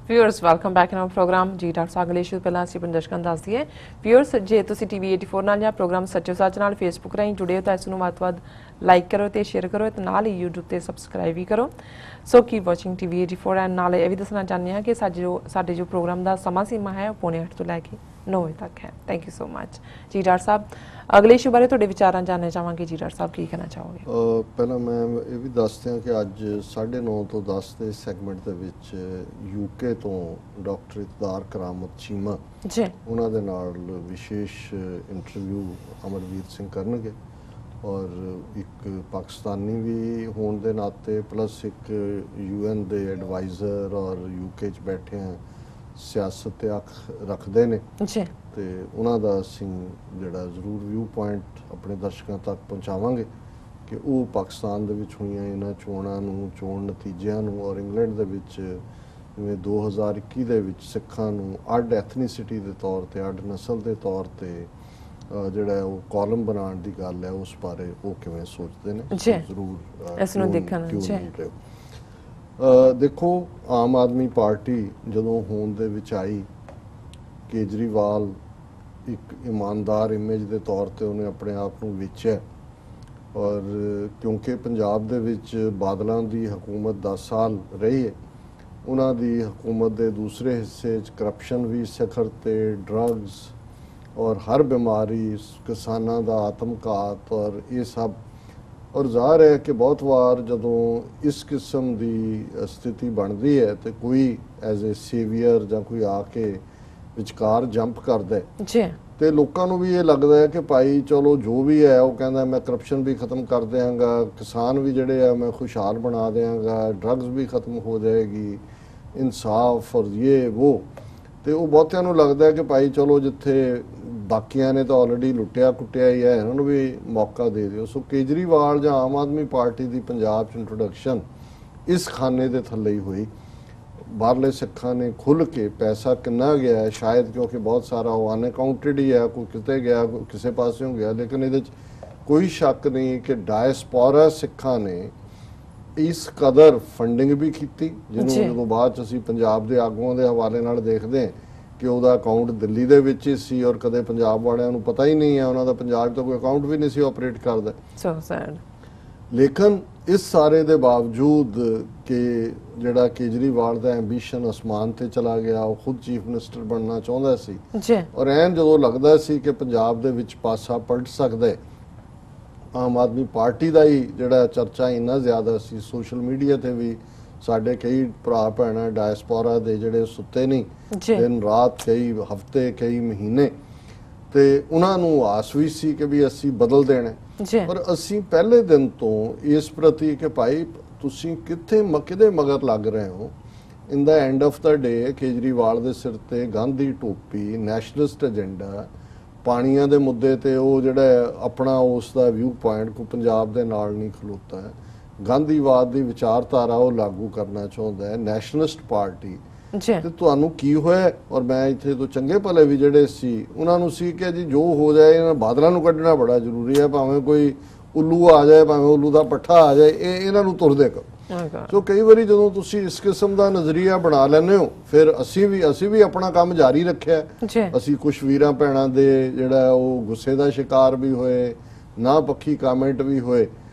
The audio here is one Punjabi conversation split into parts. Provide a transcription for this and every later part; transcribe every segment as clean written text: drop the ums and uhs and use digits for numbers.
Viewers welcome back in our programme जी डॉक्टर साहब अगले इशू पहला ਅਸੀਂ ਦਰਸ਼ਕਾਂ ਨੂੰ ਦੱਸ ਦਈਏ व्यूअर्स ਜੇ ਤੁਸੀਂ ਟੀਵੀ 84 ਨਾਲ ਜਾਂ ਪ੍ਰੋਗਰਾਮ ਸੱਚੋ ਸੱਚ ਨਾਲ ਫੇਸਬੁੱਕ ਰਾਹੀਂ ਜੁੜੇ ਹੋ ਤਾਂ ਇਸ ਨੂੰ ਵੱਧ ਤੋਂ ਵੱਧ ਲਾਈਕ ਕਰੋ ਤੇ ਸ਼ੇਅਰ ਕਰੋ ਤੇ ਨਾਲ ਹੀ YouTube ਤੇ ਸਬਸਕ੍ਰਾਈਬ ਵੀ ਕਰੋ ਸੋ ਕੀਪ ਵਾਚਿੰਗ ਟੀਵੀ 84 ਐਂਡ ਨਾਲ ਇਹ ਵੀ ਦੱਸਣਾ ਚਾਹੁੰਦੇ ਹਾਂ ਕਿ ਸਾਡੇ ਜੋ ਪ੍ਰੋਗਰਾਮ ਦਾ ਸਮਾਂ ਸੀਮਾ ਹੈ ਉਹ 8:45 ਤੋਂ ਲੈ ਕੇ 9 ਵਜੇ ਤੱਕ ਹੈ ਥੈਂਕ ਯੂ ਸੋ ਮਚ ਜੀ ਡਾਕਟਰ ਸਾਹਿਬ अगले इशू बारे ਤੁਹਾਡੇ ਵਿਚਾਰਾਂ ਜਾਣਨਾ ਚਾਹਾਂਗੇ ਜੀ ਡਾਕਟਰ ਸਾਹਿਬ ਕੀ ਕਹਿਣਾ ਚਾਹੋਗੇ ਪਹਿਲਾਂ ਮੈਂ ਇਹ ਵੀ ਦੱਸਦੇ ਹਾਂ ਕਿ ਅੱਜ 9:30 ਤੋਂ 10 ਦੇ ਸੈਗਮੈਂਟ ਦੇ ਵਿੱਚ ਯੂਕੇ ਤੋਂ ਡਾਕਟਰ ਇਤਦਾਰ ਕਰਾਮਤ ਚੀਮਾ ਜੀ ਉਹਨਾਂ ਦੇ ਨਾਲ ਵਿਸ਼ੇਸ਼ ਇੰਟਰਵਿਊ ਅਮਰਜੀਤ ਸਿੰਘ ਕਰਨਗੇ ਔਰ ਇੱਕ ਪਾਕਿਸਤਾਨੀ ਵੀ ਹੋਣ ਦੇ ਨਾਤੇ ਪਲੱਸ ਇੱਕ UN ਦੇ ਐਡਵਾਈਜ਼ਰ ਔਰ ਯੂਕੇ 'ਚ ਬੈਠੇ ਆ ਸਿਆਸਤ ਤੇ ਅੱਖ ਰੱਖਦੇ ਨੇ ਜੀ ਤੇ ਉਹਨਾਂ ਦਾ ਅਸੀਂ ਜਿਹੜਾ ਜ਼ਰੂਰ ਵਿਊ ਪੁਆਇੰਟ ਆਪਣੇ ਦਰਸ਼ਕਾਂ ਤੱਕ ਪਹੁੰਚਾਵਾਂਗੇ ਕਿ ਉਹ ਪਾਕਿਸਤਾਨ ਦੇ ਵਿੱਚ ਹੋਈਆਂ ਇਹਨਾਂ ਚੋਣਾਂ ਨੂੰ ਚੋਣ ਨਤੀਜਿਆਂ ਨੂੰ ਔਰ ਇੰਗਲੈਂਡ ਦੇ ਵਿੱਚ ਜਿਵੇਂ 2021 ਦੇ ਵਿੱਚ ਸਿੱਖਾਂ ਨੂੰ ਅੱਡ ਐਥਨੀਸਿਟੀ ਦੇ ਤੌਰ ਤੇ ਅੱਡ ਨਸਲ ਦੇ ਤੌਰ ਤੇ ਜਿਹੜਾ ਉਹ ਕਾਲਮ ਬਣਾਉਣ ਦੀ ਗੱਲ ਹੈ ਉਸ ਬਾਰੇ ਉਹ ਕਿਵੇਂ ਸੋਚਦੇ ਨੇ ਜ਼ਰੂਰ ਇਸ ਨੂੰ ਦੇਖਣਾ ਚਾਹੀਦਾ ਦੇਖੋ ਆਮ ਆਦਮੀ ਪਾਰਟੀ ਜਦੋਂ ਹੋਂਦ ਦੇ ਵਿੱਚ ਆਈ ਕੇਜਰੀਵਾਲ ਇੱਕ ਇਮਾਨਦਾਰ ਇਮੇਜ ਦੇ ਤੌਰ ਤੇ ਉਹਨੇ ਆਪਣੇ ਆਪ ਨੂੰ ਵੇਚਿਆ ਔਰ ਕਿਉਂਕਿ ਪੰਜਾਬ ਦੇ ਵਿੱਚ ਬਾਦਲਾਂ ਦੀ ਹਕੂਮਤ 10 ਸਾਲ ਰਹੀ ਹੈ ਉਹਨਾਂ ਦੀ ਹਕੂਮਤ ਦੇ ਦੂਸਰੇ ਹਿੱਸੇ 'ਚ ਕਰਪਸ਼ਨ ਵੀ ਸਿਖਰ ਤੇ ਡਰੱਗਸ ਔਰ ਹਰ ਬਿਮਾਰੀ ਕਿਸਾਨਾਂ ਦਾ ਆਤਮਘਾਤ ਔਰ ਇਹ ਸਭ ਔਰ ਜ਼ਾਹਰ ਹੈ ਕਿ ਬਹੁਤ ਵਾਰ ਜਦੋਂ ਇਸ ਕਿਸਮ ਦੀ ਸਥਿਤੀ ਬਣਦੀ ਹੈ ਤੇ ਕੋਈ ਐਜ਼ ਏ ਸੇਵੀਅਰ ਜਾਂ ਕੋਈ ਆ ਕੇ ਵਿਚਕਾਰ ਜੰਪ ਕਰਦਾ ਜੀ ਤੇ ਲੋਕਾਂ ਨੂੰ ਵੀ ਇਹ ਲੱਗਦਾ ਹੈ ਕਿ ਭਾਈ ਚਲੋ ਜੋ ਵੀ ਹੈ ਉਹ ਕਹਿੰਦਾ ਮੈਂ ਕਰਪਸ਼ਨ ਵੀ ਖਤਮ ਕਰ ਦਿਆਂਗਾ ਕਿਸਾਨ ਵੀ ਜਿਹੜੇ ਆ ਮੈਂ ਖੁਸ਼ਹਾਲ ਬਣਾ ਦਿਆਂਗਾ ਡਰੱਗਸ ਵੀ ਖਤਮ ਹੋ ਜਾਏਗੀ ਇਨਸਾਫ ਔਰ ਇਹ ਉਹ ਤੇ ਉਹ ਬਹੁਤਿਆਂ ਨੂੰ ਲੱਗਦਾ ਹੈ ਕਿ ਭਾਈ ਚਲੋ ਜਿੱਥੇ ਬਾਕੀਆਂ ਨੇ ਤਾਂ ਆਲਰੇਡੀ ਲੁੱਟਿਆ ਕੁੱਟਿਆ ਹੀ ਹੈ ਇਹਨਾਂ ਨੂੰ ਵੀ ਮੌਕਾ ਦੇ ਦਿਓ ਸੋ ਕੇਜਰੀਵਾਲ ਜਾਂ ਆਮ ਆਦਮੀ ਪਾਰਟੀ ਦੀ ਪੰਜਾਬ 'ਚ ਇੰਟਰੋਡਕਸ਼ਨ ਇਸ ਖਾਨੇ ਦੇ ਥੱਲੇ ਹੀ ਹੋਈ ਬਾਹਰਲੇ ਸਿੱਖਾਂ ਨੇ ਖੁੱਲ੍ਹ ਕੇ ਪੈਸਾ ਕਿੰਨਾ ਗਿਆ ਹੈ ਸ਼ਾਇਦ ਕਿਉਂਕਿ ਬਹੁਤ ਸਾਰਾ ਉਹ ਅਨਅਕਾਊਂਟਡ ਹੀ ਹੈ ਕੋਈ ਕਿਤੇ ਗਿਆ ਕੋਈ ਕਿਸੇ ਪਾਸਿਓਂ ਗਿਆ ਲੇਕਿਨ ਇਹਦੇ 'ਚ ਕੋਈ ਸ਼ੱਕ ਨਹੀਂ ਕਿ ਡਾਇਸਪੋਰਾ ਸਿੱਖਾਂ ਨੇ ਇਸ ਕਦਰ ਫੰਡਿੰਗ ਵੀ ਕੀਤੀ ਜਿਹਨੂੰ ਜਦੋਂ ਬਾਅਦ 'ਚ ਅਸੀਂ ਪੰਜਾਬ ਦੇ ਆਗੂਆਂ ਦੇ ਹਵਾਲੇ ਨਾਲ ਦੇਖਦੇ ਹਾਂ ਕਿ ਉਹਦਾ ਅਕਾਊਂਟ ਦਿੱਲੀ ਦੇ ਵਿੱਚ ਹੀ ਸੀ ਔਰ ਕਦੇ ਪੰਜਾਬ ਵਾਲਿਆਂ ਨੂੰ ਪਤਾ ਹੀ ਨਹੀਂ ਹੈ ਉਹਨਾਂ ਦਾ ਪੰਜਾਬ 'ਚ ਕੋਈ ਅਕਾਊਂਟ ਵੀ ਨਹੀਂ ਸੀ ਆਪਰੇਟ ਕਰਦਾ ਸੋ ਸੈਡ ਲੇਕਿਨ ਇਸ ਸਾਰੇ ਦੇ ਬਾਵਜੂਦ ਕਿ ਜਿਹੜਾ ਕੇਜਰੀਵਾਲ ਦਾ ਐਂਬੀਸ਼ਨ ਅਸਮਾਨ ਤੇ ਚਲਾ ਗਿਆ ਉਹ ਖੁਦ ਚੀਫ ਮਿਨਿਸਟਰ ਬਣਨਾ ਚਾਹੁੰਦਾ ਸੀ ਔਰ ਐਨ ਜਦੋਂ ਲੱਗਦਾ ਸੀ ਕਿ ਪੰਜਾਬ ਦੇ ਵਿੱਚ ਪਾਸਾ ਪਲਟ ਸਕਦਾ ਹੈ ਆਮ ਆਦਮੀ ਪਾਰਟੀ ਦਾ ਹੀ ਜਿਹੜਾ ਚਰਚਾ ਇੰਨਾ ਜ਼ਿਆਦਾ ਸੀ ਸੋਸ਼ਲ ਮੀਡੀਆ ਤੇ ਵੀ ਸਾਡੇ ਕਈ ਭਰਾ ਭੈਣਾਂ ਡਾਇਸਪੋਰਾ ਦੇ ਜਿਹੜੇ ਸੁੱਤੇ ਨਹੀਂ ਦਿਨ ਰਾਤ ਕਈ ਹਫ਼ਤੇ ਕਈ ਮਹੀਨੇ ਤੇ ਉਹਨਾਂ ਨੂੰ ਆਸ ਵੀ ਸੀ ਕਿ ਵੀ ਅਸੀਂ ਬਦਲ ਦੇਣਾ ਪਰ ਅਸੀਂ ਪਹਿਲੇ ਦਿਨ ਤੋਂ ਇਸ ਪ੍ਰਤੀ ਕਿ ਭਾਈ ਤੁਸੀਂ ਕਿਹਦੇ ਮਗਰ ਲੱਗ ਰਹੇ ਹੋ ਇਨ ਦਾ ਐਂਡ ਆਫ ਦਾ ਡੇ ਕੇਜਰੀਵਾਲ ਦੇ ਸਿਰ ਤੇ ਗਾਂਧੀ ਟੋਪੀ ਨੈਸ਼ਨਲਿਸਟ ਏਜੰਡਾ ਪਾਣੀਆਂ ਦੇ ਮੁੱਦੇ ਤੇ ਉਹ ਜਿਹੜਾ ਆਪਣਾ ਉਸ ਦਾ ਵਿਊ ਪੁਆਇੰਟ ਕੋ ਪੰਜਾਬ ਦੇ ਨਾਲ ਨਹੀਂ ਖਲੋਤਾ ਹੈ ਗਾਂਧੀਵਾਦ ਦੀ ਵਿਚਾਰਧਾਰਾ ਉਹ ਲਾਗੂ ਕਰਨਾ ਚਾਹੁੰਦਾ ਹੈ ਨੈਸ਼ਨਲਿਸਟ ਪਾਰਟੀ ਤੇ ਤੁਹਾਨੂੰ ਕੀ ਹੋਇਆ ਔਰ ਮੈਂ ਇੱਥੇ ਤੋਂ ਚੰਗੇ ਭਲੇ ਵੀ ਜਿਹੜੇ ਸੀ ਉਹਨਾਂ ਨੂੰ ਸੀ ਕਿ ਜੀ ਜੋ ਹੋ ਜਾਏ ਇਹਨਾਂ ਬਾਦਲਾਂ ਨੂੰ ਕੱਢਣਾ ਬੜਾ ਜ਼ਰੂਰੀ ਹੈ ਭਾਵੇਂ ਕੋਈ ਉੱਲੂ ਆ ਜਾਏ ਭਾਵੇਂ ਉੱਲੂ ਦਾ ਪੱਠਾ ਆ ਜਾਏ ਇਹਨਾਂ ਨੂੰ ਤੁਰਦੇ ਕਰੋ ਸੋ ਕਈ ਵਾਰੀ ਜਦੋਂ ਤੁਸੀਂ ਇਸ ਕਿਸਮ ਦਾ ਨਜ਼ਰੀਆ ਬਣਾ ਲੈਂਦੇ ਹੋ ਫਿਰ ਅਸੀਂ ਵੀ ਆਪਣਾ ਕੰਮ ਜਾਰੀ ਰੱਖਿਆ ਅਸੀਂ ਕੁਛ ਵੀਰਾਂ ਭੈਣਾਂ ਦੇ ਜਿਹੜਾ ਉਹ ਗੁੱਸੇ ਦਾ ਸ਼ਿਕਾਰ ਵੀ ਹੋਏ ਨਾ ਪੱਖੀ ਕਾਮੈਂਟ ਵੀ ਹੋਏ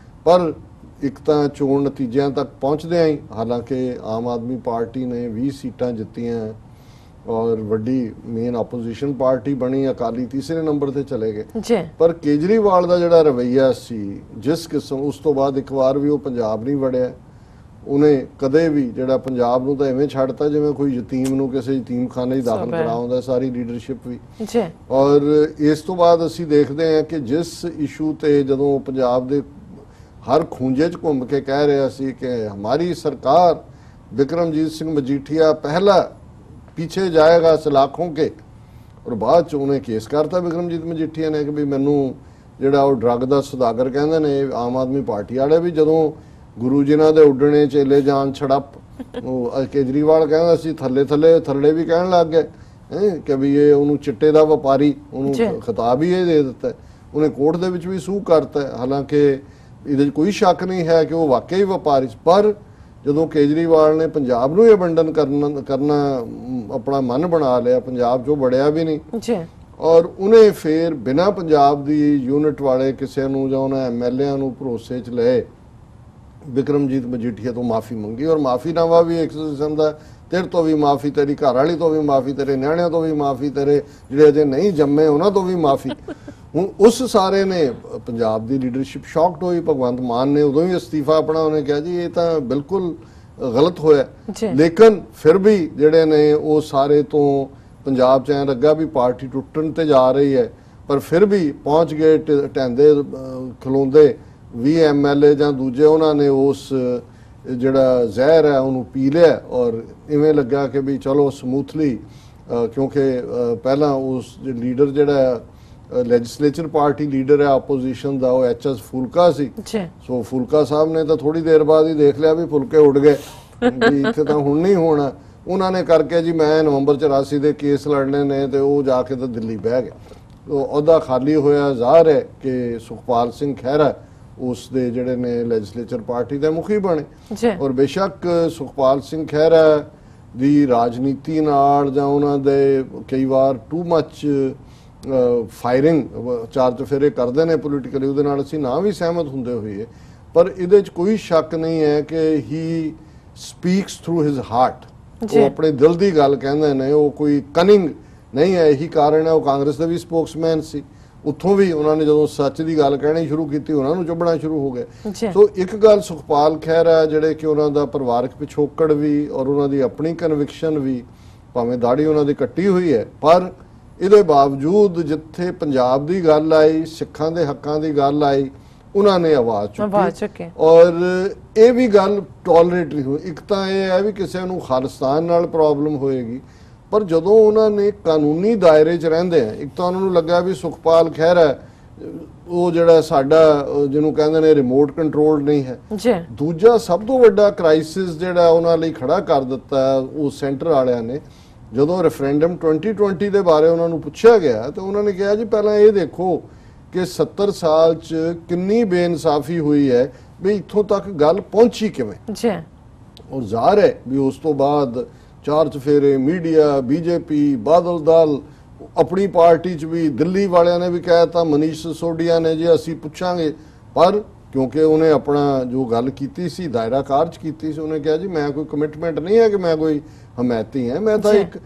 ਪਰ ਇੱਕ ਤਾਂ ਚੋਣ ਨਤੀਜਿਆਂ ਤੱਕ ਪਹੁੰਚਦਿਆਂ ਹੀ ਹਾਲਾਂਕਿ ਆਮ ਆਦਮੀ ਪਾਰਟੀ ਨੇ 20 ਸੀਟਾਂ ਜਿੱਤੀਆਂ ਔਰ ਵੱਡੀ ਮੇਨ ਆਪੋਜੀਸ਼ਨ ਪਾਰਟੀ ਬਣੀ ਅਕਾਲੀ ਤੀਸਰੇ ਨੰਬਰ ਤੇ ਚਲੇ ਗਏ ਪਰ ਕੇਜਰੀਵਾਲ ਦਾ ਜਿਹੜਾ ਰਵੱਈਆ ਸੀ ਜਿਸ ਕਿਸਮ ਉਸ ਤੋਂ ਬਾਅਦ ਇੱਕ ਵਾਰ ਵੀ ਉਹ ਪੰਜਾਬ ਨਹੀਂ ਵੜਿਆ ਉਹਨੇ ਕਦੇ ਵੀ ਜਿਹੜਾ ਪੰਜਾਬ ਨੂੰ ਤਾਂ ਐਵੇਂ ਛੱਡਤਾ ਜਿਵੇਂ ਕੋਈ ਯਤੀਮ ਨੂੰ ਕਿਸੇ ਯਤੀਮਖਾਨੇ 'ਚ ਦਾਖਲ ਕਰਾਉਂਦਾ ਸਾਰੀ ਲੀਡਰਸ਼ਿਪ ਵੀ ਔਰ ਇਸ ਤੋਂ ਬਾਅਦ ਅਸੀਂ ਦੇਖਦੇ ਹਾਂ ਕਿ ਜਿਸ ਇਸ਼ੂ ਤੇ ਜਦੋਂ ਪੰਜਾਬ ਦੇ हर खूंजे च घूम के कह रहा सी कि हमारी सरकार बिक्रमजीत सिंह मजीठिया पहला पीछे जाएगा सलाखों के और बाद च उन्हें केस करता बिक्रमजीत मजीठिया ने कि भी मैनू जिहड़ा वो ड्रग का सुदागर कहते हैं आम आदमी पार्टी वाले भी जदों गुरु जिन्हां दे उड्डणे चेले जान छड़प केजरीवाल कहंदा सी थल्ले भी कहण लग गए कि भी ये उन्होंने चिट्टे का व्यापारी उन्होंने खिताब ही दे दिता उन्हें कोर्ट दे भी सूह करता हालांकि ਇਹਦੇ 'ਚ ਕੋਈ ਸ਼ੱਕ ਨਹੀਂ ਹੈ ਕਿ ਉਹ ਵਾਕਈ ਵਪਾਰੀ ਪਰ ਜਦੋਂ ਕੇਜਰੀਵਾਲ ਨੇ ਪੰਜਾਬ ਨੂੰ ਇਹ ਵੰਡਨ ਕਰਨਾ ਆਪਣਾ ਮਨ ਬਣਾ ਲਿਆ, ਪੰਜਾਬ 'ਚੋਂ ਵੜਿਆ ਵੀ ਨਹੀਂ ਜੀ, ਔਰ ਉਹਨੇ ਫਿਰ ਬਿਨਾਂ ਪੰਜਾਬ ਦੀ ਯੂਨਿਟ ਵਾਲੇ ਕਿਸੇ ਨੂੰ ਜਾਂ ਉਹਨਾਂ MLA ਨੂੰ ਭਰੋਸੇ 'ਚ ਲਏ, ਬਿਕਰਮਜੀਤ ਮਜੀਠੀਆ ਤੋਂ ਮਾਫੀ ਮੰਗੀ। ਔਰ ਮਾਫੀਨਾਮਾ ਵੀ ਇੱਕ ਕਿਸਮ ਦਾ, ਤੇਰੇ ਤੋਂ ਵੀ ਮਾਫੀ, ਤੇਰੀ ਘਰ ਵਾਲੀ ਤੋਂ ਵੀ ਮਾਫੀ, ਤੇਰੇ ਨਿਆਣਿਆਂ ਤੋਂ ਵੀ ਮਾਫੀ, ਤੇਰੇ ਜਿਹੜੇ ਅਜੇ ਨਹੀਂ ਜੰਮੇ ਉਹਨਾਂ ਤੋਂ ਵੀ ਮਾਫੀ। ਹੁਣ ਉਸ ਸਾਰੇ ਨੇ ਪੰਜਾਬ ਦੀ ਲੀਡਰਸ਼ਿਪ ਸ਼ੌਕਡ ਹੋਈ। ਭਗਵੰਤ ਮਾਨ ਨੇ ਉਦੋਂ ਹੀ ਅਸਤੀਫਾ ਆਪਣਾ, ਉਹਨੇ ਕਿਹਾ ਜੀ ਇਹ ਤਾਂ ਬਿਲਕੁਲ ਗਲਤ ਹੋਇਆ। ਲੇਕਿਨ ਫਿਰ ਵੀ ਜਿਹੜੇ ਨੇ ਉਹ ਸਾਰੇ ਤੋਂ ਪੰਜਾਬ 'ਚ ਐਂ ਲੱਗਾ ਵੀ ਪਾਰਟੀ ਟੁੱਟਣ ਤੇ ਜਾ ਰਹੀ ਹੈ, ਪਰ ਫਿਰ ਵੀ ਪਹੁੰਚ ਗਏ ਟੈਂਦੇ ਖਲੋਂਦੇ 20 MLA ਜਾਂ ਦੂਜੇ, ਉਹਨਾਂ ਨੇ ਉਸ ਜਿਹੜਾ ਜ਼ਹਿਰ ਹੈ ਉਹਨੂੰ ਪੀ ਲਿਆ ਔਰ ਇਵੇਂ ਲੱਗਾ ਕਿ ਵੀ ਚਲੋ ਸਮੂਥਲੀ, ਕਿਉਂਕਿ ਪਹਿਲਾਂ ਉਸ ਲੀਡਰ ਜਿਹੜਾ ਲੈਜਿਸਲੇਚਰ ਪਾਰਟੀ ਲੀਡਰ ਹੈ ਆਪੋਜੀਸ਼ਨ ਦਾ, ਉਹ HS ਫੁਲਕਾ ਸੀ। ਸੋ ਫੁਲਕਾ ਸਾਹਿਬ ਨੇ ਤਾਂ ਥੋੜੀ ਦੇਰ ਬਾਅਦ ਹੀ ਦੇਖ ਲਿਆ ਵੀ ਫੁਲਕੇ ਉੱਡ ਗਏ, ਵੀ ਇੱਥੇ ਤਾਂ ਹੁਣ ਨਹੀਂ ਹੋਣਾ। ਉਹਨਾਂ ਨੇ ਕਰਕੇ ਜੀ ਮੈਂ ਨਵੰਬਰ 84 ਦੇ ਕੇਸ ਲੜਨੇ ਨੇ, ਤੇ ਉਹ ਜਾ ਕੇ ਤਾਂ ਦਿੱਲੀ ਬਹਿ ਗਏ। ਉਹਦਾ ਖਾਲੀ ਹੋਇਆ ਜ਼ਾਹਰ ਹੈ ਕਿ ਸੁਖਪਾਲ ਸਿੰਘ ਖਹਿਰਾ ਉਸ ਦੇ ਜਿਹੜੇ ਨੇ ਲੈਜਿਸਲੇਚਰ ਪਾਰਟੀ ਦੇ ਮੁਖੀ ਬਣੇ। ਔਰ ਬੇਸ਼ੱਕ ਸੁਖਪਾਲ ਸਿੰਘ ਖਹਿਰਾ ਦੀ ਰਾਜਨੀਤੀ ਨਾਲ ਜਾਂ ਉਹਨਾਂ ਦੇ ਕਈ ਵਾਰ ਟੂ ਮੱਚ ਫਾਇਰਿੰਗ, ਚਾਰ ਚਫੇਰੇ ਕਰਦੇ ਨੇ ਪੋਲੀਟੀਕਲੀ, ਉਹਦੇ ਨਾਲ ਅਸੀਂ ਨਾ ਵੀ ਸਹਿਮਤ ਹੁੰਦੇ ਹੋਈਏ, ਪਰ ਇਹਦੇ 'ਚ ਕੋਈ ਸ਼ੱਕ ਨਹੀਂ ਹੈ ਕਿ ਹੀ ਸਪੀਕਸ ਥਰੂ ਹਿਜ਼ ਹਾਰਟ। ਉਹ ਆਪਣੇ ਦਿਲ ਦੀ ਗੱਲ ਕਹਿੰਦੇ ਨੇ, ਉਹ ਕੋਈ ਕਨਿੰਗ ਨਹੀਂ ਹੈ। ਇਹੀ ਕਾਰਨ ਹੈ ਉਹ ਕਾਂਗਰਸ ਦੇ ਵੀ ਸਪੋਕਸਮੈਨ ਸੀ, ਉੱਥੋਂ ਵੀ ਉਹਨਾਂ ਨੇ ਜਦੋਂ ਸੱਚ ਦੀ ਗੱਲ ਕਹਿਣੀ ਸ਼ੁਰੂ ਕੀਤੀ ਉਹਨਾਂ ਨੂੰ ਚੁੱਭਣਾ ਸ਼ੁਰੂ ਹੋ ਗਏ। ਸੋ ਇੱਕ ਗੱਲ ਸੁਖਪਾਲ ਖਹਿਰਾ ਜਿਹੜੇ ਕਿ ਉਹਨਾਂ ਦਾ ਪਰਿਵਾਰਕ ਪਿਛੋਕੜ ਵੀ ਔਰ ਉਹਨਾਂ ਦੀ ਆਪਣੀ ਕਨਵਿਕਸ਼ਨ ਵੀ, ਭਾਵੇਂ ਦਾੜੀ ਉਹਨਾਂ ਦੀ ਕੱਟੀ ਹੋਈ ਹੈ, ਪਰ ਇਹਦੇ ਬਾਵਜੂਦ ਜਿੱਥੇ ਪੰਜਾਬ ਦੀ ਗੱਲ ਆਈ, ਸਿੱਖਾਂ ਦੇ ਹੱਕਾਂ ਦੀ ਗੱਲ ਆਈ, ਉਹਨਾਂ ਨੇ ਆਵਾਜ਼ ਚੁੱਕੀ। ਔਰ ਇਹ ਵੀ ਗੱਲ ਟੋਲਰੇਟ ਨਹੀਂ ਹੋਈ। ਇੱਕ ਤਾਂ ਇਹ ਹੈ ਵੀ ਕਿਸੇ ਨੂੰ ਖਾਲਿਸਤਾਨ ਨਾਲ ਪ੍ਰੋਬਲਮ ਹੋਏਗੀ, ਪਰ ਜਦੋਂ ਉਹਨਾਂ ਨੇ ਕਾਨੂੰਨੀ ਦਾਇਰੇ 'ਚ ਰਹਿੰਦੇ ਆ, ਇੱਕ ਤਾਂ ਉਹਨਾਂ ਨੂੰ ਲੱਗਾ ਵੀ ਸੁਖਪਾਲ ਖਹਿਰਾ ਉਹ ਜਿਹੜਾ ਸਾਡਾ ਜਿਹਨੂੰ ਕਹਿੰਦੇ ਨੇ ਰਿਮੋਟ ਕੰਟਰੋਲ ਨਹੀਂ ਹੈ। ਦੂਜਾ ਸਭ ਤੋਂ ਵੱਡਾ ਕ੍ਰਾਈਸਿਸ ਜਿਹੜਾ ਉਹਨਾਂ ਲਈ ਖੜਾ ਕਰ ਦਿੱਤਾ ਉਹ ਸੈਂਟਰ ਵਾਲਿਆਂ ਨੇ, ਜਦੋਂ ਰੈਫਰੈਂਡਮ 2020 ਦੇ ਬਾਰੇ ਉਹਨਾਂ ਨੂੰ ਪੁੱਛਿਆ ਗਿਆ ਤਾਂ ਉਹਨਾਂ ਨੇ ਕਿਹਾ ਜੀ ਪਹਿਲਾਂ ਇਹ ਦੇਖੋ ਕਿ 70 ਸਾਲ 'ਚ ਕਿੰਨੀ ਬੇਇਨਸਾਫੀ ਹੋਈ ਹੈ, ਵੀ ਇੱਥੋਂ ਤੱਕ ਗੱਲ ਪਹੁੰਚੀ ਕਿਵੇਂ। ਔਰ ਜ਼ਾਹਰ ਹੈ ਵੀ ਉਸ ਤੋਂ ਬਾਅਦ ਚਾਰ ਚਫੇਰੇ, ਮੀਡੀਆ, ਬੀਜੇਪੀ, ਬਾਦਲ ਦਲ, ਆਪਣੀ ਪਾਰਟੀ 'ਚ ਵੀ ਦਿੱਲੀ ਵਾਲਿਆਂ ਨੇ ਵੀ ਕਹਿ ਦਿੱਤਾ, ਮਨੀਸ਼ ਸਿਸੋਡੀਆ ਨੇ ਜੀ ਅਸੀਂ ਪੁੱਛਾਂਗੇ, ਪਰ ਕਿਉਂਕਿ ਉਹਨੇ ਆਪਣਾ ਜੋ ਗੱਲ ਕੀਤੀ ਸੀ ਦਾਇਰਾ ਕਾਰਜ ਕੀਤੀ ਸੀ, ਉਹਨੇ ਕਿਹਾ ਜੀ ਮੈਂ ਕੋਈ ਕਮਿਟਮੈਂਟ ਨਹੀਂ ਹੈ ਕਿ ਮੈਂ ਕੋਈ ਹਮਾਇਤੀ ਹਾਂ, ਮੈਂ ਤਾਂ ਇੱਕ,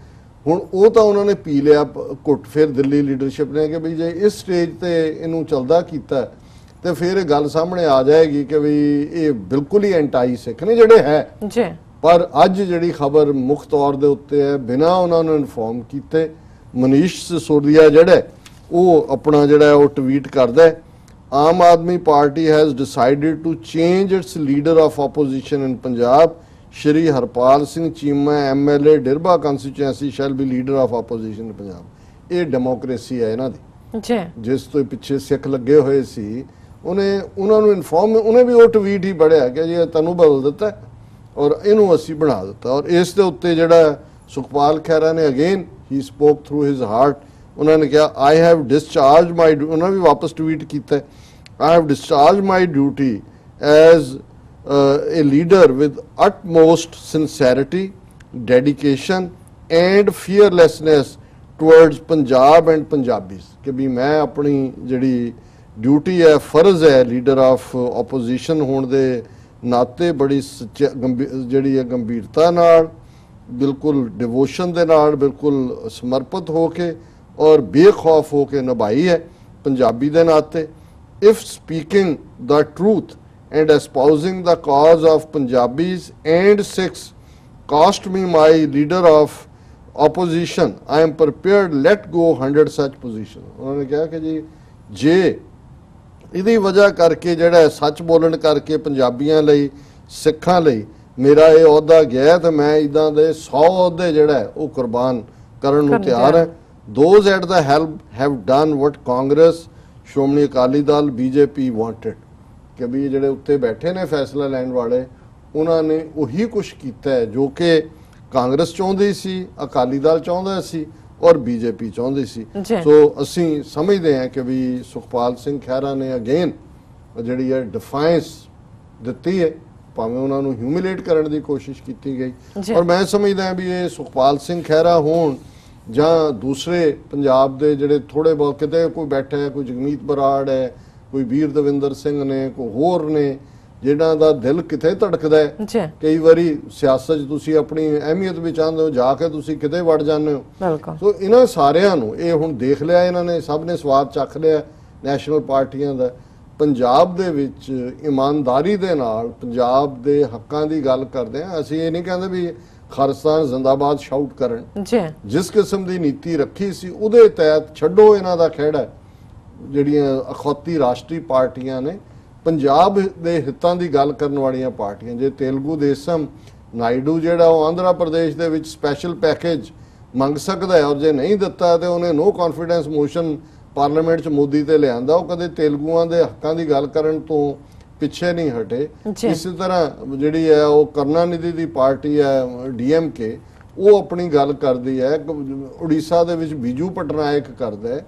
ਹੁਣ ਉਹ ਤਾਂ ਉਹਨਾਂ ਨੇ ਪੀ ਲਿਆ ਘੁੱਟ। ਫਿਰ ਦਿੱਲੀ ਲੀਡਰਸ਼ਿਪ ਨੇ ਕਿ ਵੀ ਜੇ ਇਸ ਸਟੇਜ ਤੇ ਇਹਨੂੰ ਚੱਲਦਾ ਕੀਤਾ ਤੇ ਫਿਰ ਇਹ ਗੱਲ ਸਾਹਮਣੇ ਆ ਜਾਏਗੀ ਕਿ ਵੀ ਇਹ ਬਿਲਕੁਲ ਹੀ ਐਂਟਾਈ ਸਿੱਖ ਨੇ ਜਿਹੜੇ ਹੈ। ਪਰ ਅੱਜ ਜਿਹੜੀ ਖਬਰ ਮੁੱਖ ਤੌਰ ਦੇ ਉੱਤੇ ਹੈ, ਬਿਨਾਂ ਉਹਨਾਂ ਨੂੰ ਇਨਫੋਰਮ ਕੀਤੇ, ਮਨੀਸ਼ ਸਿਸੋਦੀਆ ਜਿਹੜਾ ਉਹ ਆਪਣਾ ਜਿਹੜਾ ਉਹ ਟਵੀਟ ਕਰਦਾ, Aam Aadmi party has decided to change its leader of opposition in Punjab, Shri Harpal Singh Cheema MLA Dirba constituency shall be leader of opposition Punjab. ਇਹ ਡੈਮੋਕ੍ਰੇਸੀ ਹੈ ਇਹਨਾਂ ਦੀ, ਜਿਸ ਤੋਂ ਪਿੱਛੇ ਸਿੱਖ ਲੱਗੇ ਹੋਏ ਸੀ। ਉਹਨੇ ਉਹਨਾਂ ਨੂੰ ਇਨਫੋਰਮ, ਉਹਨੇ ਵੀ ਉਹ ਟਵੀਟ ਹੀ ਪੜ੍ਹਿਆ ਕਿ ਜੀ ਤੈਨੂੰ ਬਦਲ ਦਿੱਤਾ ਔਰ ਇਹਨੂੰ ਅਸੀਂ ਬਣਾ ਦਿੱਤਾ। ਔਰ ਇਸ ਦੇ ਉੱਤੇ ਜਿਹੜਾ ਸੁਖਪਾਲ ਖਹਿਰਾ ਨੇ ਅਗੇਨ ਹੀ ਸਪੋਕ ਥਰੂ ਹਿਜ਼ ਹਾਰਟ, ਉਹਨਾਂ ਨੇ ਕਿਹਾ ਆਈ ਹੈਵ ਡਿਸਚਾਰਜ ਮਾਈ, ਉਹਨਾਂ ਵੀ ਵਾਪਸ ਟਵੀਟ ਕੀਤਾ, I have discharge my duty as a leader with utmost sincerity, dedication and fearlessness towards Punjab and Punjabis। कि भी मैं अपनी जिहड़ी ड्यूटी है, फर्ज है लीडर ऑफ opposition होने दे नाते बड़ी जिहड़ी है गंभीरता नाल, बिल्कुल डिवोशन दे नाल, बिल्कुल समर्पित होके और बेखौफ होके निभाई है पंजाबी दे नाते। If speaking the truth and espousing the cause of Punjabis and Sikhs cost me my leader of opposition, I am prepared let go 100 such position। उन्होंने कहा कि जी जे इहदी वजह करके जिहड़ा सच बोलण करके पंजाबियां लई, सिखां लई मेरा ये अहुदा गया तो मैं इदां दे 100 अहुदे जिहड़ा वो कुर्बान करन नूं तैयार है। Those at the helm have done what Congress, Shiromani Akali Dal, BJP wanted। ਕਿ ਵੀ ਜਿਹੜੇ ਉੱਤੇ ਬੈਠੇ ਨੇ ਫੈਸਲਾ ਲੈਣ ਵਾਲੇ, ਉਹਨਾਂ ਨੇ ਉਹੀ ਕੁਛ ਕੀਤਾ ਹੈ ਜੋ ਕਿ ਕਾਂਗਰਸ ਚਾਹੁੰਦੀ ਸੀ, ਅਕਾਲੀ ਦਲ ਚਾਹੁੰਦਾ ਸੀ ਔਰ BJP ਚਾਹੁੰਦੀ ਸੀ। ਸੋ ਅਸੀਂ ਸਮਝਦੇ ਹਾਂ ਕਿ ਵੀ ਸੁਖਪਾਲ ਸਿੰਘ ਖਹਿਰਾ ਨੇ ਅਗੇਨ ਜਿਹੜੀ ਹੈ ਡਿਫਾਈਂਸ ਦਿੱਤੀ ਹੈ ਭਾਵੇਂ ਉਹਨਾਂ ਨੂੰ ਹਿਊਮਿਲੇਟ ਕਰਨ ਦੀ ਕੋਸ਼ਿਸ਼ ਕੀਤੀ ਗਈ। ਔਰ ਮੈਂ ਸਮਝਦਾ ਵੀ ਇਹ ਸੁਖਪਾਲ ਸਿੰਘ ਖਹਿਰਾ ਹੋਣ ਜਾਂ ਦੂਸਰੇ ਪੰਜਾਬ ਦੇ ਜਿਹੜੇ ਥੋੜੇ ਬਹੁਤ ਕਿਤੇ ਕੋਈ ਬੈਠਾ ਹੈ, ਕੋਈ ਜਗਮੀਤ ਬਰਾੜ ਹੈ, ਕੋਈ ਵੀਰ ਦਵਿੰਦਰ ਸਿੰਘ ਨੇ, ਕੋਈ ਹੋਰ ਨੇ ਜਿਨ੍ਹਾਂ ਦਾ ਦਿਲ ਕਿਤੇ ਧੜਕਦਾ ਹੈ। ਕਈ ਵਾਰੀ ਸਿਆਸਤ 'ਚ ਤੁਸੀਂ ਆਪਣੀ ਅਹਿਮੀਅਤ ਵੀ ਚਾਹੁੰਦੇ ਹੋ, ਜਾ ਕੇ ਤੁਸੀਂ ਕਿਤੇ ਵੜ ਜਾਂਦੇ ਹੋ। ਸੋ ਇਹਨਾਂ ਸਾਰਿਆਂ ਨੂੰ ਇਹ ਹੁਣ ਦੇਖ ਲਿਆ, ਇਹਨਾਂ ਨੇ ਸਭ ਨੇ ਸਵਾਦ ਚੱਖ ਲਿਆ ਨੈਸ਼ਨਲ ਪਾਰਟੀਆਂ ਦਾ। ਪੰਜਾਬ ਦੇ ਵਿੱਚ ਇਮਾਨਦਾਰੀ ਦੇ ਨਾਲ ਪੰਜਾਬ ਦੇ ਹੱਕਾਂ ਦੀ ਗੱਲ ਕਰਦੇ ਹਾਂ। ਅਸੀਂ ਇਹ ਨਹੀਂ ਕਹਿੰਦੇ ਵੀ ਖਾਲਿਸਤਾਨ ਜ਼ਿੰਦਾਬਾਦ ਸ਼ਾਊਟ ਕਰਨ, ਜਿਸ ਕਿਸਮ ਦੀ ਨੀਤੀ ਰੱਖੀ ਸੀ ਉਹਦੇ ਤਹਿਤ ਛੱਡੋ ਇਹਨਾਂ ਦਾ ਖਹਿੜਾ। ਜਿਹੜੀਆਂ ਅਖੌਤੀ ਰਾਸ਼ਟਰੀ ਪਾਰਟੀਆਂ ਨੇ, ਪੰਜਾਬ ਦੇ ਹਿੱਤਾਂ ਦੀ ਗੱਲ ਕਰਨ ਵਾਲੀਆਂ ਪਾਰਟੀਆਂ, ਜੇ ਤੇਲਗੂ ਦੇਸ਼ਮ ਨਾਇਡੂ ਜਿਹੜਾ ਉਹ ਆਂਧਰਾ ਪ੍ਰਦੇਸ਼ ਦੇ ਵਿੱਚ ਸਪੈਸ਼ਲ ਪੈਕੇਜ ਮੰਗ ਸਕਦਾ ਹੈ ਔਰ ਜੇ ਨਹੀਂ ਦਿੱਤਾ ਤੇ ਉਹਨੇ ਨੋ ਕੌਨਫੀਡੈਂਸ ਮੋਸ਼ਨ ਪਾਰਲੀਮੈਂਟ 'ਚ ਮੋਦੀ ਤੇ ਲਿਆਂਦਾ, ਉਹ ਕਦੇ ਤੇਲਗੂਆਂ ਦੇ ਹੱਕਾਂ ਦੀ ਗੱਲ ਕਰਨ ਤੋਂ ਪਿੱਛੇ ਨਹੀਂ ਹਟੇ। ਇਸੇ ਤਰ੍ਹਾਂ ਜਿਹੜੀ ਹੈ ਉਹ ਕਰੁਣਾਨਿਧੀ ਦੀ ਪਾਰਟੀ ਹੈ DMK, ਉਹ ਆਪਣੀ ਗੱਲ ਕਰਦੀ ਹੈ। ਉੜੀਸਾ ਦੇ ਵਿੱਚ ਬੀਜੂ ਪਟਨਾਇਕ ਕਰਦਾ ਹੈ,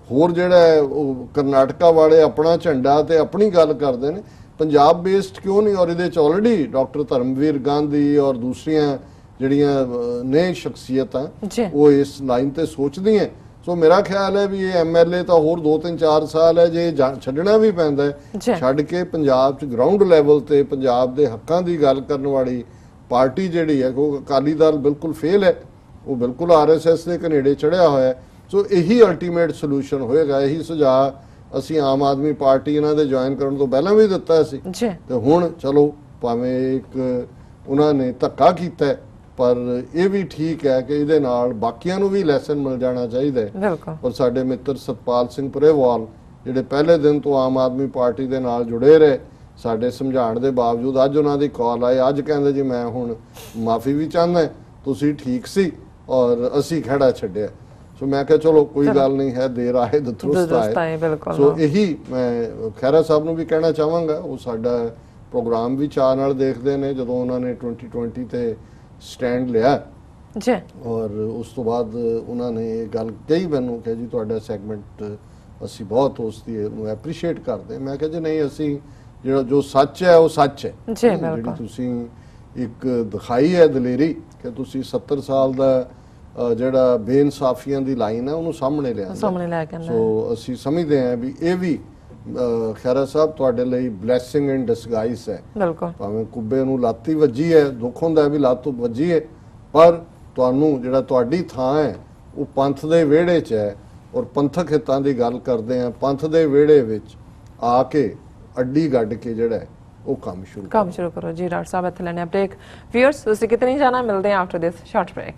ਹੋਰ ਜਿਹੜਾ ਹੈ ਉਹ ਕਰਨਾਟਕਾ ਵਾਲੇ ਆਪਣਾ ਝੰਡਾ ਤੇ ਆਪਣੀ ਗੱਲ ਕਰਦੇ ਨੇ। ਪੰਜਾਬ ਬੇਸਡ ਕਿਉਂ ਨਹੀਂ? ਔਰ ਇਹਦੇ 'ਚ ਆਲਰੇਡੀ ਡਾਕਟਰ ਧਰਮਵੀਰ ਗਾਂਧੀ ਔਰ ਦੂਸਰੀਆਂ ਜਿਹੜੀਆਂ ਨੇ ਸ਼ਖਸੀਅਤਾਂ ਉਹ ਇਸ ਲਾਈਨ ਤੇ ਸੋਚਦੀਆਂ। ਸੋ ਮੇਰਾ ਖਿਆਲ ਹੈ ਵੀ ਇਹ MLA ਤਾਂ ਹੋਰ 2-3-4 ਸਾਲ ਹੈ, ਜੇ ਛੱਡਣਾ ਵੀ ਪੈਂਦਾ ਛੱਡ ਕੇ ਪੰਜਾਬ 'ਚ ਗਰਾਊਂਡ ਲੈਵਲ ਤੇ ਪੰਜਾਬ ਦੇ ਹੱਕਾਂ ਦੀ ਗੱਲ ਕਰਨ ਵਾਲੀ ਪਾਰਟੀ ਜਿਹੜੀ ਹੈ, ਕਿਉਂਕਿ ਅਕਾਲੀ ਦਲ ਬਿਲਕੁਲ ਫੇਲ ਹੈ, ਉਹ ਬਿਲਕੁਲ RSS ਦੇ ਕਨੇੜੇ ਚੜਿਆ ਹੋਇਆ ਹੈ। ਸੋ ਇਹੀ ਅਲਟੀਮੇਟ ਸੋਲੂਸ਼ਨ ਹੋਏਗਾ। ਇਹੀ ਸੁਝਾਅ ਅਸੀਂ ਆਮ ਆਦਮੀ ਪਾਰਟੀ ਇਹਨਾਂ ਦੇ ਜੁਆਇਨ ਕਰਨ ਤੋਂ ਪਹਿਲਾਂ ਵੀ ਦਿੱਤਾ ਸੀ ਤੇ ਹੁਣ ਚਲੋ ਭਾਵੇਂ ਇੱਕ ਉਹਨਾਂ ਨੇ ਧੱਕਾ ਕੀਤਾ, ਪਰ ਇਹ ਵੀ ਠੀਕ ਹੈ ਕਿ ਇਹਦੇ ਨਾਲ ਬਾਕੀਆਂ ਨੂੰ ਵੀ ਲੈਸਨ ਮਿਲ ਜਾਣਾ ਚਾਹੀਦਾ ਹੈ। ਔਰ ਸਾਡੇ ਮਿੱਤਰ ਸਤਪਾਲ ਸਿੰਘ ਪੁਰੇਵਾਲ ਜਿਹੜੇ ਪਹਿਲੇ ਦਿਨ ਤੋਂ ਆਮ ਆਦਮੀ ਪਾਰਟੀ ਦੇ ਨਾਲ ਜੁੜੇ ਰਹੇ, ਸਾਡੇ ਸਮਝਾਉਣ ਦੇ ਬਾਵਜੂਦ ਅੱਜ ਉਹਨਾਂ ਦੀ ਕਾਲ ਆਈ, ਅੱਜ ਕਹਿੰਦੇ ਜੀ ਮੈਂ ਹੁਣ ਮਾਫੀ ਵੀ ਚਾਹੁੰਦਾ, ਤੁਸੀਂ ਠੀਕ ਸੀ ਔਰ ਅਸੀਂ ਖਹਿੜਾ ਛੱਡਿਆ। ਸੋ ਮੈਂ ਕਿਹਾ ਚਲੋ ਕੋਈ ਗੱਲ ਨਹੀਂ ਹੈ, ਦੇਰ ਆਏ ਦਰੁਸਤ ਆਏ। ਸੋ ਇਹੀ ਮੈਂ ਖਹਿਰਾ ਸਾਹਿਬ ਨੂੰ ਵੀ ਕਹਿਣਾ ਚਾਹਾਂਗਾ, ਉਹ ਸਾਡਾ ਪ੍ਰੋਗਰਾਮ ਵੀ ਚਾਅ ਨਾਲ ਦੇਖਦੇ ਨੇ ਜਦੋਂ ਉਹਨਾਂ ਨੇ 2020 ਤੇ ਸਟੈਂਡ ਲਿਆ ਔਰ ਉਸ ਤੋਂ ਬਾਅਦ ਉਹਨਾਂ ਨੇ ਇਹ ਗੱਲ ਕਹੀ ਮੈਨੂੰ ਕਿ ਜੀ ਤੁਹਾਡਾ ਸੈਗਮੈਂਟ ਅਸੀਂ ਬਹੁਤ ਉਸ ਦੀ ਨੂੰ ਐਪਰੀਸ਼ੀਏਟ ਕਰਦੇ। ਮੈਂ ਕਿਹਾ ਜੀ ਨਹੀਂ, ਅਸੀਂ ਜਿਹੜਾ ਜੋ ਸੱਚ ਹੈ ਉਹ ਸੱਚ ਹੈ। ਜਿਹੜੀ ਤੁਸੀਂ ਇੱਕ ਦਿਖਾਈ ਹੈ ਦਲੇਰੀ ਕਿ ਤੁਸੀਂ 70 ਸਾਲ ਦਾ ਜਿਹੜਾ ਬੇਇਨਸਾਫੀਆਂ ਦੀ ਲਾਈਨ ਹੈ ਉਹਨੂੰ ਸਾਹਮਣੇ ਲਿਆ। ਸੋ ਅਸੀਂ ਸਮਝਦੇ ਹਾਂ ਵੀ ਇਹ ਵੀ ਖਹਿਰਾ ਸਾਹਿਬ ਤੁਹਾਡੇ ਲਈ ਬਲੈਸਿੰਗ ਇਨ ਡਿਸਗਾਈਜ਼ ਹੈ। ਭਾਵੇਂ ਕੁੱਬੇ ਨੂੰ ਲਾਤੀ ਵੱਜੀ ਹੈ, ਦੁੱਖ ਹੁੰਦਾ ਵੀ ਲੱਤ ਵੱਜੀ ਹੈ, ਪਰ ਤੁਹਾਨੂੰ ਜਿਹੜਾ ਤੁਹਾਡੀ ਥਾਂ ਹੈ ਉਹ ਪੰਥ ਦੇ ਵਿਹੜੇ 'ਚ ਹੈ ਔਰ ਪੰਥਕ ਹਿੱਤਾਂ ਦੀ ਗੱਲ ਕਰਦੇ ਆ। ਪੰਥ ਦੇ ਵਿਹੜੇ ਵਿੱਚ ਆ ਕੇ ਅੱਡੀ ਗੱਡ ਕੇ ਜਿਹੜਾ ਹੈ ਉਹ ਕੰਮ ਸ਼ੁਰੂ ਕਰੋ। ਜੀ ਡਾਕਟਰ ਸਾਹਿਬ ਇੱਥੇ ਲੈਣੇ ਬ੍ਰੇਕ। ਵੀਅਰਸ ਤੁਸੀਂ ਕਿਤੇ ਨਹੀਂ ਜਾਣਾ, ਮਿਲਦੇ ਹਾਂ ਆਫਟਰ ਦਿਸ ਸ਼ਾਰਟ ਬ੍ਰੇਕ।